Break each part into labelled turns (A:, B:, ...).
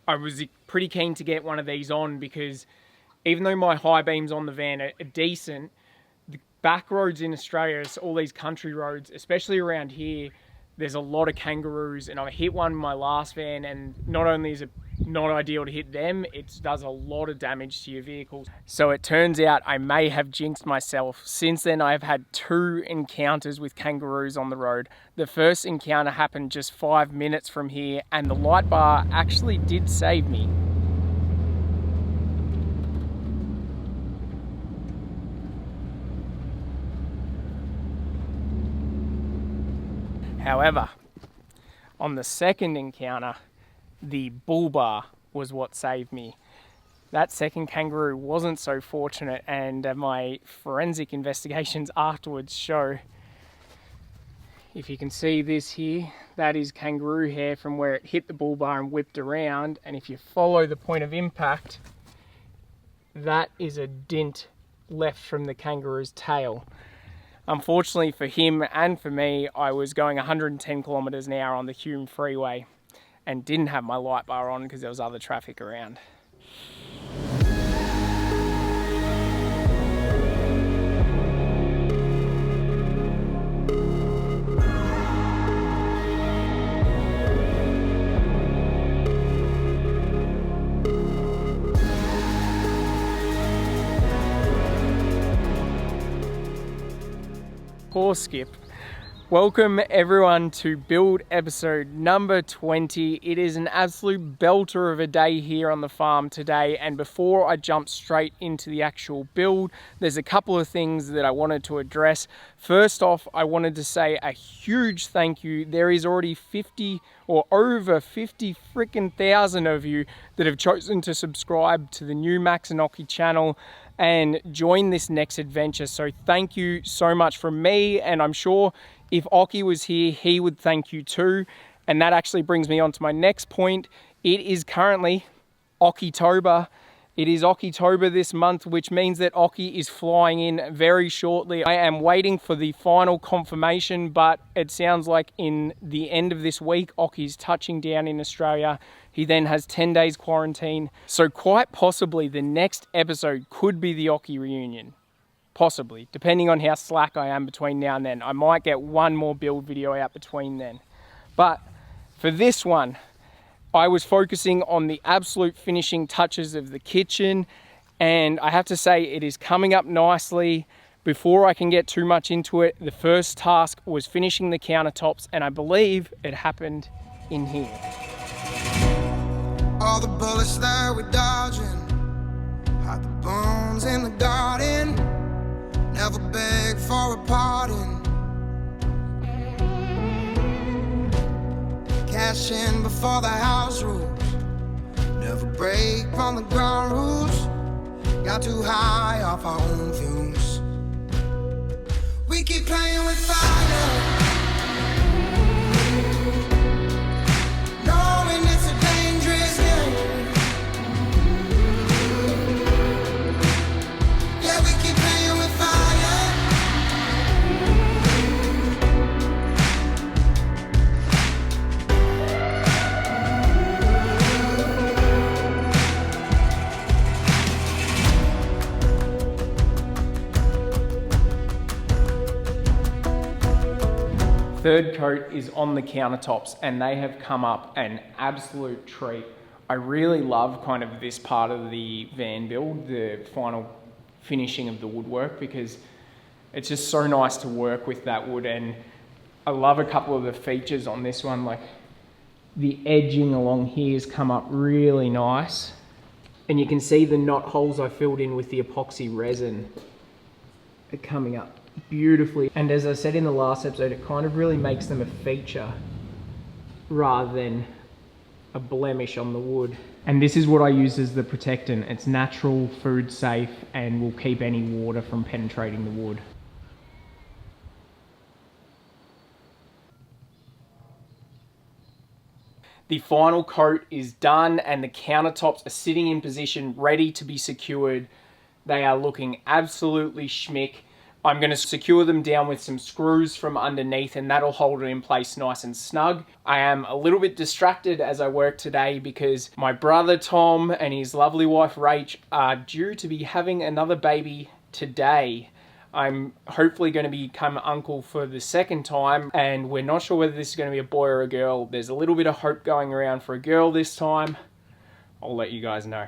A: I was pretty keen to get one of these on because even though my high beams on the van are decent, the back roads in Australia, so all these country roads, especially around here, there's a lot of kangaroos, and I hit one in my last van, and not only is it not ideal to hit them, it does a lot of damage to your vehicles. So it turns out I may have jinxed myself. Since then, I've had 2 encounters with kangaroos on the road. The first encounter happened just 5 minutes from here, and the light bar actually did save me. However, on the second encounter, the bull bar was what saved me. That second kangaroo wasn't so fortunate, and my forensic investigations afterwards show, if you can see this here, that is kangaroo hair from where it hit the bull bar and whipped around, and if you follow the point of impact, that is a dint left from the kangaroo's tail. Unfortunately for him and for me, I was going 110 kilometers an hour on the Hume freeway and didn't have my light bar on because there was other traffic around. Poor Skip. Welcome everyone to build episode number 20. It is an absolute belter of a day here on the farm today, and before I jump straight into the actual build, there's a couple of things that I wanted to address. First off, I wanted to say a huge thank you. There is already 50 or over 50 freaking thousand of you that have chosen to subscribe to the new Max and Occy channel and join this next adventure. So thank you so much from me, and I'm sure if Occy was here, he would thank you too. And that actually brings me on to my next point. It is currently Occytober. It is Occytober this month, which means that Occy is flying in very shortly. I am waiting for the final confirmation, but it sounds like in the end of this week, Occy's touching down in Australia. He then has 10 days quarantine. So quite possibly the next episode could be the Occy reunion. Possibly, depending on how slack I am between now and then. I might get one more build video out between then. But for this one, I was focusing on the absolute finishing touches of the kitchen, and I have to say it is coming up nicely. Before I can get too much into it, the first task was finishing the countertops, and I believe it happened in here.
B: All the bullets that we're dodging, hide the bones in the garden, never beg for a pardon. Cash in before the house rules, never break from the ground rules. Got too high off our own fumes. We keep playing with fire, knowing it's a dangerous game. Yeah, we keep playing with fire.
A: Third coat is on the countertops, and they have come up an absolute treat. I really love kind of this part of the van build, the final finishing of the woodwork, because it's just so nice to work with that wood. And I love a couple of the features on this one, like the edging along here has come up really nice. And you can see the knot holes I filled in with the epoxy resin are coming up beautifully. And as I said in the last episode, it kind of really makes them a feature rather than a blemish on the wood. And this is what I use as the protectant. It's natural, food safe, and will keep any water from penetrating the wood. The final coat is done and the countertops are sitting in position, ready to be secured. They are looking absolutely schmick. I'm going to secure them down with some screws from underneath, and that'll hold it in place nice and snug. I am a little bit distracted as I work today because my brother Tom and his lovely wife Rach are due to be having another baby today. I'm hopefully going to become uncle for the second time, and we're not sure whether this is going to be a boy or a girl. There's a little bit of hope going around for a girl this time. I'll let you guys know.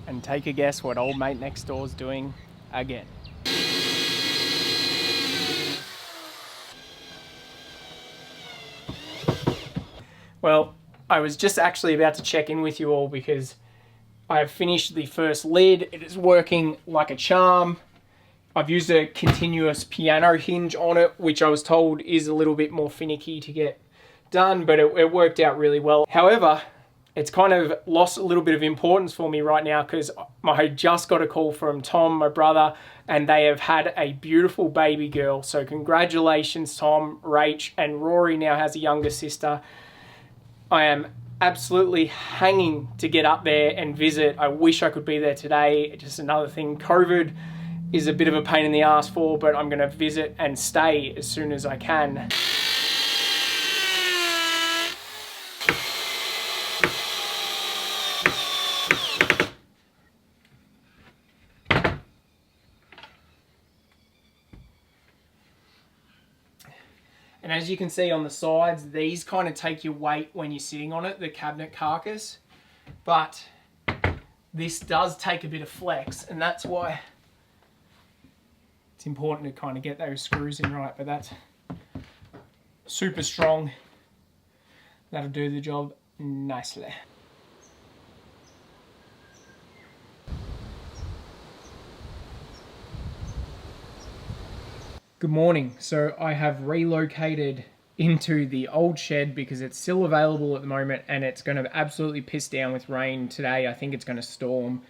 A: And take a guess what old mate next door's doing again. Well, I was just actually about to check in with you all because I have finished the first lid. It is working like a charm. I've used a continuous piano hinge on it, which I was told is a little bit more finicky to get done, but it worked out really well. However, it's kind of lost a little bit of importance for me right now because I just got a call from Tom, my brother, and they have had a beautiful baby girl. So congratulations, Tom, Rach, and Rory now has a younger sister. I am absolutely hanging to get up there and visit. I wish I could be there today. Just another thing, COVID is a bit of a pain in the ass for, but I'm going to visit and stay as soon as I can. And as you can see on the sides, these kind of take your weight when you're sitting on it, the cabinet carcass. But this does take a bit of flex, and that's why it's important to kind of get those screws in right. But that's super strong. That'll do the job nicely. Good morning. So I have relocated into the old shed because it's still available at the moment and it's going to absolutely piss down with rain today. I think it's going to storm,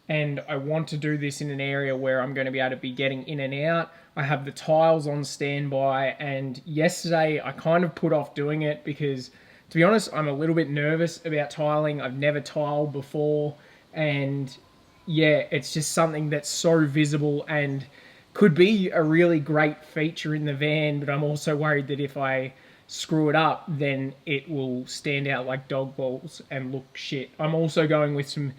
A: and I want to do this in an area where I'm going to be able to be getting in and out. I have the tiles on standby, and yesterday I kind of put off doing it because, to be honest, I'm a little bit nervous about tiling. I've never tiled before, and yeah, it's just something that's so visible and could be a really great feature in the van, but I'm also worried that if I screw it up, then it will stand out like dog balls and look shit. I'm also going with some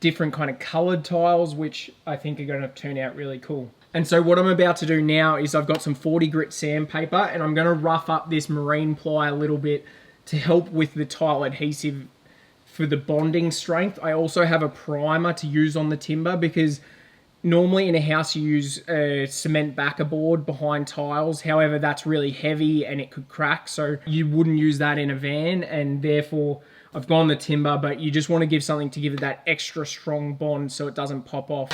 A: different kind of colored tiles, which I think are going to turn out really cool. And so what I'm about to do now is I've got some 40 grit sandpaper, and I'm going to rough up this marine ply a little bit to help with the tile adhesive for the bonding strength. I also have a primer to use on the timber because normally in a house you use a cement backer board behind tiles. However, that's really heavy and it could crack, so you wouldn't use that in a van, and therefore I've gone the timber, but you just want to give something to give it that extra strong bond so it doesn't pop off.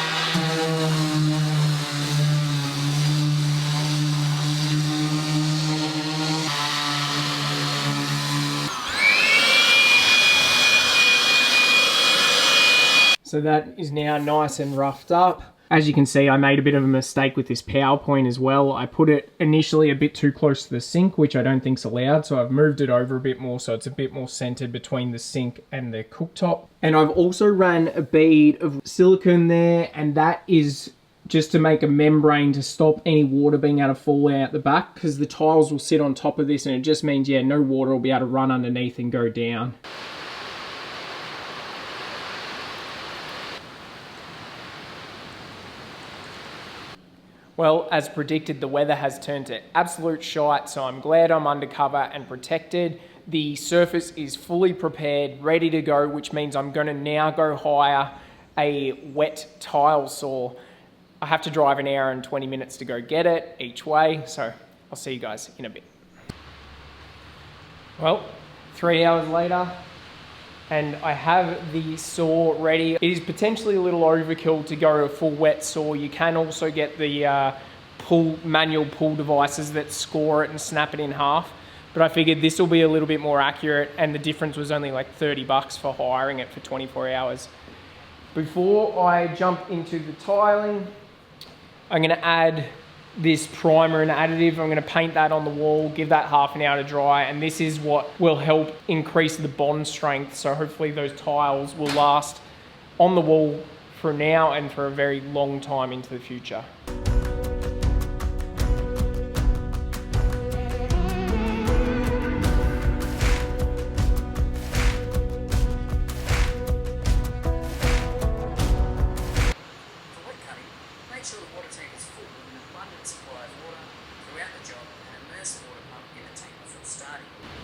A: So that is now nice and roughed up. As you can see, I made a bit of a mistake with this power point as well. I put it initially a bit too close to the sink, which I don't think is allowed, so I've moved it over a bit more so it's a bit more centered between the sink and the cooktop. And I've also ran a bead of silicone there, and that is just to make a membrane to stop any water being able to fall out the back, because the tiles will sit on top of this, and it just means, yeah, no water will be able to run underneath and go down. Well, as predicted, the weather has turned to absolute shite, so I'm glad I'm undercover and protected. The surface is fully prepared, ready to go, which means I'm going to now go hire a wet tile saw. I have to drive an hour and 20 minutes to go get it each way, so I'll see you guys in a bit. Well, 3 hours later, and I have the saw ready. It is potentially a little overkill to go a full wet saw. You can also get the manual pull devices that score it and snap it in half. But I figured this will be a little bit more accurate, and the difference was only like 30 bucks for hiring it for 24 hours. Before I jump into the tiling, I'm gonna add this primer and additive. I'm going to paint that on the wall, give that half an hour to dry, and this is what will help increase the bond strength, so hopefully those tiles will last on the wall for now and for a very long time into the future.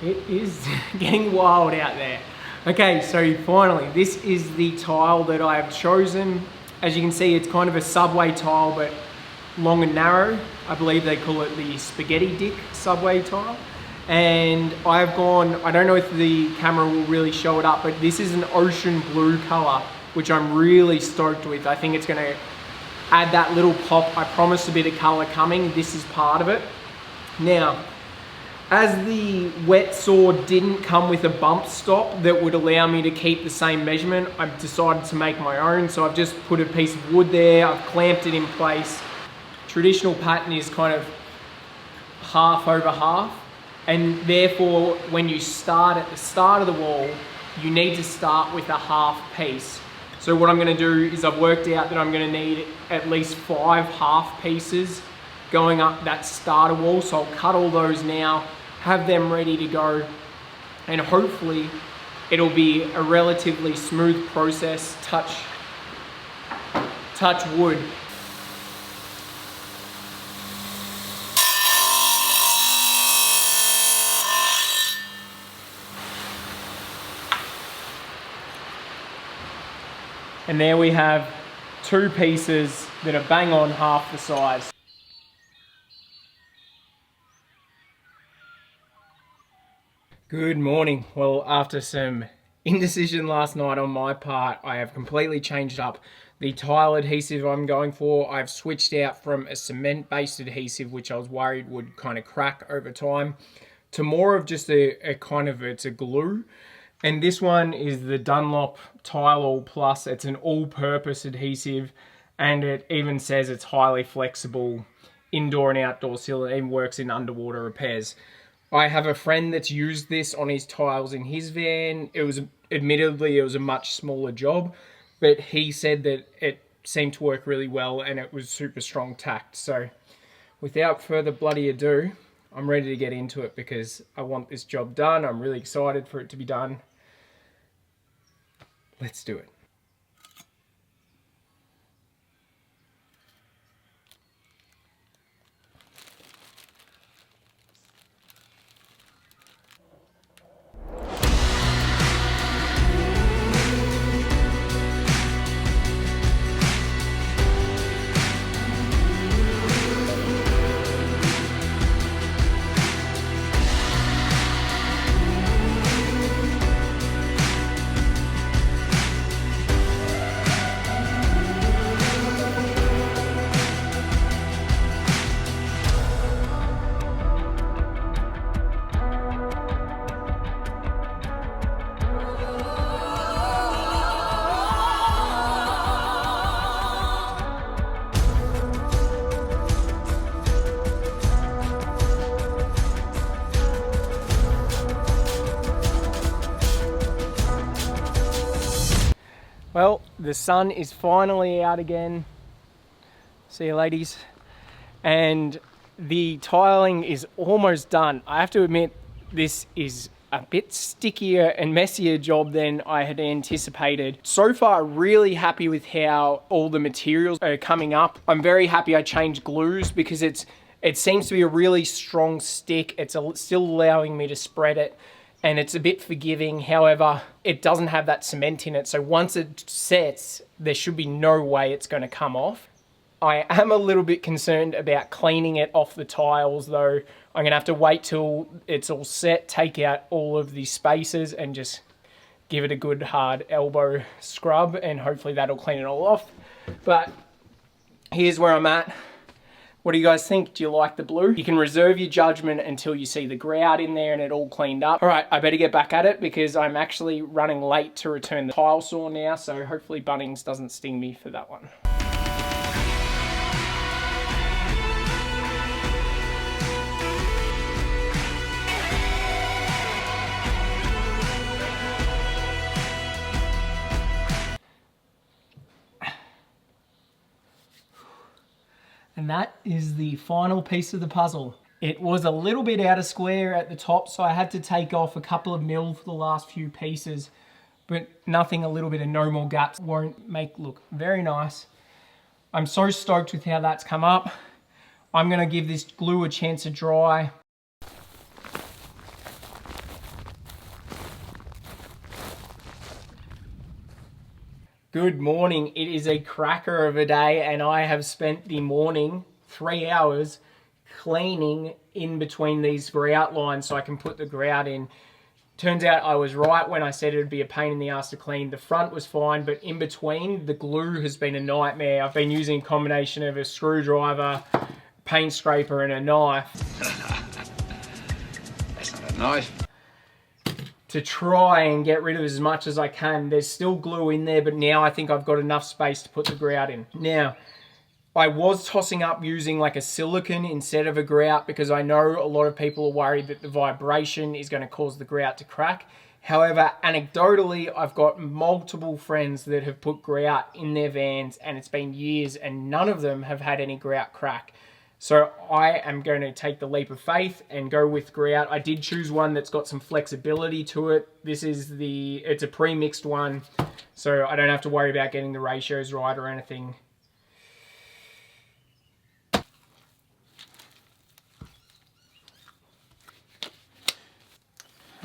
A: It is getting wild out there. Okay, so finally, this is the tile that I have chosen. As you can see, it's kind of a subway tile, but long and narrow. I believe they call it the spaghetti dick subway tile. And I've gone, I don't know if the camera will really show it up, but this is an ocean blue color, which I'm really stoked with. I think it's gonna add that little pop. I promised a bit of color coming. This is part of it. Now, as the wet saw didn't come with a bump stop that would allow me to keep the same measurement, I've decided to make my own. So I've just put a piece of wood there, I've clamped it in place. Traditional pattern is kind of half over half. And therefore, when you start at the start of the wall, you need to start with a half piece. So what I'm gonna do is I've worked out that I'm gonna need at least 5 half pieces going up that starter wall. So I'll cut all those now, have them ready to go, and hopefully it'll be a relatively smooth process. Touch wood. And there we have 2 pieces that are bang on half the size. Good morning. Well, after some indecision last night on my part, I have completely changed up the tile adhesive I'm going for. I've switched out from a cement-based adhesive, which I was worried would kind of crack over time, to more of just a kind of, it's a glue. And this one is the Dunlop Tile All Plus. It's an all-purpose adhesive, and it even says it's highly flexible indoor and outdoor seal. It even works in underwater repairs. I have a friend that's used this on his tiles in his van. Admittedly, it was a much smaller job, but he said that it seemed to work really well and it was super strong tacked. So without further bloody ado, I'm ready to get into it because I want this job done. I'm really excited for it to be done. Let's do it. Well, the sun is finally out again. See you, ladies. And the tiling is almost done. I have to admit, this is a bit stickier and messier job than I had anticipated. So far, really happy with how all the materials are coming up. I'm very happy I changed glues because it seems to be a really strong stick. It's still allowing me to spread it, and it's a bit forgiving. However, it doesn't have that cement in it. So once it sets, there should be no way it's gonna come off. I am a little bit concerned about cleaning it off the tiles though. I'm gonna have to wait till it's all set, take out all of the spaces and just give it a good hard elbow scrub, and hopefully that'll clean it all off. But here's where I'm at. What do you guys think? Do you like the blue? You can reserve your judgment until you see the grout in there and it all cleaned up. All right, I better get back at it because I'm actually running late to return the tile saw now, so hopefully Bunnings doesn't sting me for that one. And that is the final piece of the puzzle. It was a little bit out of square at the top, so I had to take off a couple of mil for the last few pieces, but nothing a little bit of no more gaps won't make look very nice. I'm so stoked with how that's come up. I'm gonna give this glue a chance to dry. Good morning. It is a cracker of a day and I have spent the morning 3 hours cleaning in between these grout lines so I can put the grout in. Turns out I was right when I said it would be a pain in the ass to clean. The front was fine, but in between, the glue has been a nightmare. I've been using a combination of a screwdriver, paint scraper and a knife.
C: That's not a knife.
A: To try and get rid of as much as I can. There's still glue in there, but now I think I've got enough space to put the grout in. Now, I was tossing up using like a silicone instead of a grout because I know a lot of people are worried that the vibration is going to cause the grout to crack. However, anecdotally, I've got multiple friends that have put grout in their vans and it's been years and none of them have had any grout crack. So I am going to take the leap of faith and go with grout. I did choose one that's got some flexibility to it. It's a pre-mixed one, so I don't have to worry about getting the ratios right or anything.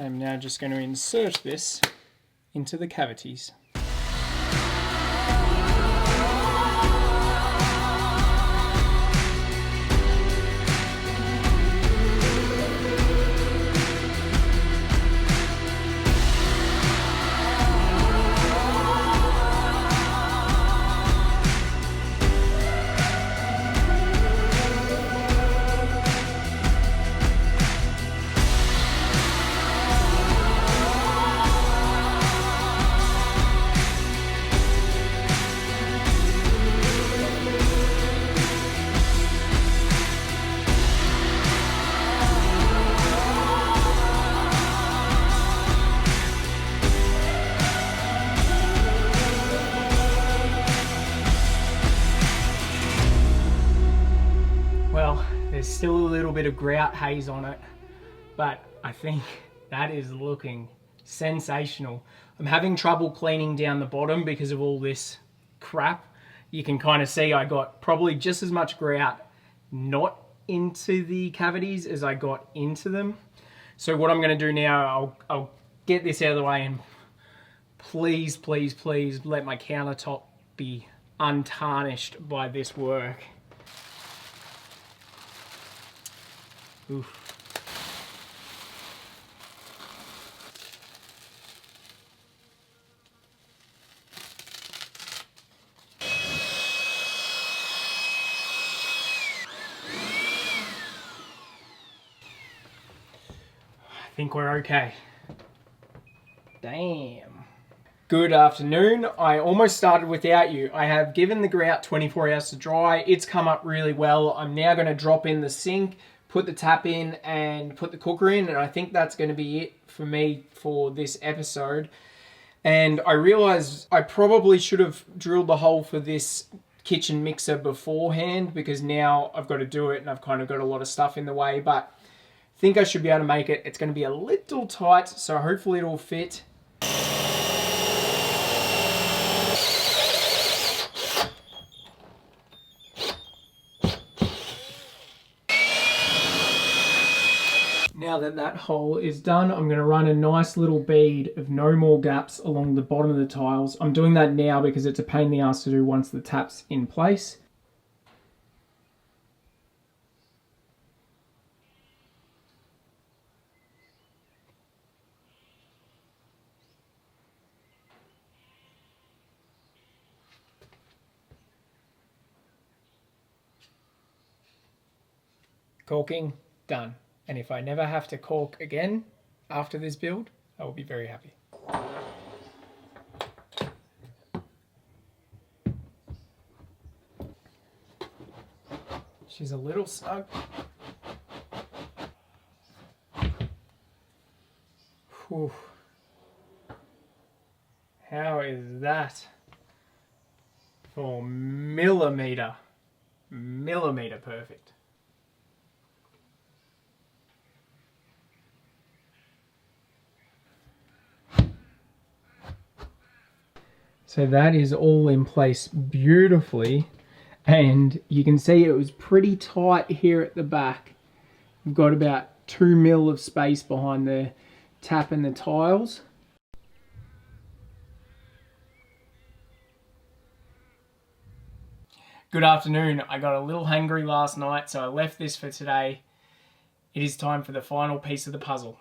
A: I'm now just going to insert this into the cavities. Well, there's still a little bit of grout haze on it, but I think that is looking sensational. I'm having trouble cleaning down the bottom because of all this crap. You can kind of see I got probably just as much grout not into the cavities as I got into them. So what I'm going to do now, I'll get this out of the way and please, please, please let my countertop be untarnished by this work. Oof. I think we're okay. Damn. Good afternoon. I almost started without you. I have given the grout 24 hours to dry. It's come up really well. I'm now going to drop in the sink, put the tap in and put the cooker in, and I think that's going to be it for me for this episode. And I realized I probably should have drilled the hole for this kitchen mixer beforehand because now I've got to do it and I've kind of got a lot of stuff in the way, but I think I should be able to make it. It's going to be a little tight, so hopefully it'll fit. Now that that hole is done, I'm going to run a nice little bead of no more gaps along the bottom of the tiles. I'm doing that now because it's a pain in the ass to do once the tap's in place. Caulking, done. And if I never have to caulk again after this build, I will be very happy. She's a little snug. Whew. How is that for millimeter? millimeter perfect. So that is all in place beautifully, and you can see it was pretty tight here at the back. We've got about 2 mil of space behind the tap and the tiles. Good afternoon. I got a little hungry last night, so I left this for today. It is time for the final piece of the puzzle.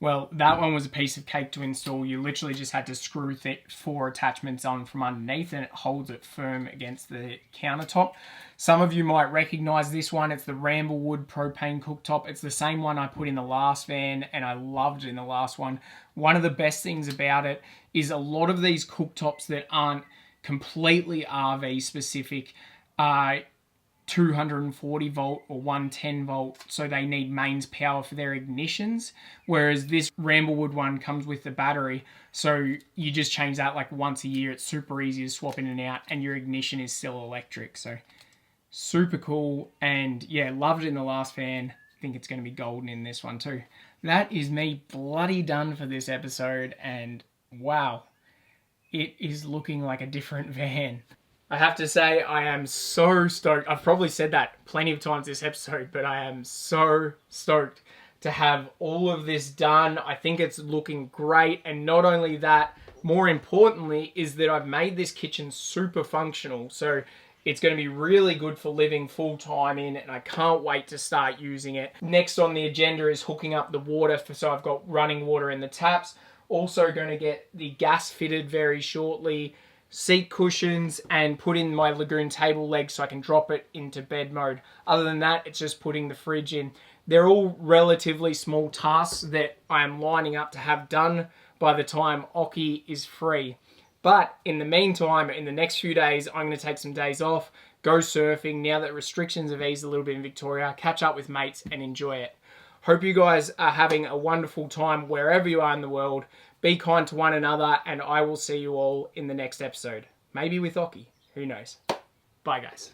A: Well, that one was a piece of cake to install. You literally just had to screw 4 attachments on from underneath and it holds it firm against the countertop. Some of you might recognize this one. It's the Ramblewood propane cooktop. It's the same one I put in the last van and I loved it in the last one. One of the best things about it is a lot of these cooktops that aren't completely RV specific are 240 volt or 110 volt, so they need mains power for their ignitions, whereas this Ramblewood one comes with the battery, so you just change that like once a year. It's super easy to swap in and out and your ignition is still electric, so super cool. And yeah, loved it in the last van. I think it's going to be golden in this one too. That is me bloody done for this episode, and wow, it is looking like a different van. I have to say, I am so stoked. I've probably said that plenty of times this episode, but I am so stoked to have all of this done. I think it's looking great. And not only that, more importantly, is that I've made this kitchen super functional. So it's going to be really good for living full time in, and I can't wait to start using it. Next on the agenda is hooking up the water, so I've got running water in the taps. Also going to get the gas fitted very shortly, seat cushions, and put in my Lagoon table leg so I can drop it into bed mode. Other than that, it's just putting the fridge in. They're all relatively small tasks that I am lining up to have done by the time Occy is free. But in the meantime, in the next few days, I'm going to take some days off, go surfing now that restrictions have eased a little bit in Victoria, catch up with mates and enjoy it. Hope you guys are having a wonderful time wherever you are in the world. Be kind to one another, and I will see you all in the next episode. Maybe with Occy. Who knows? Bye, guys.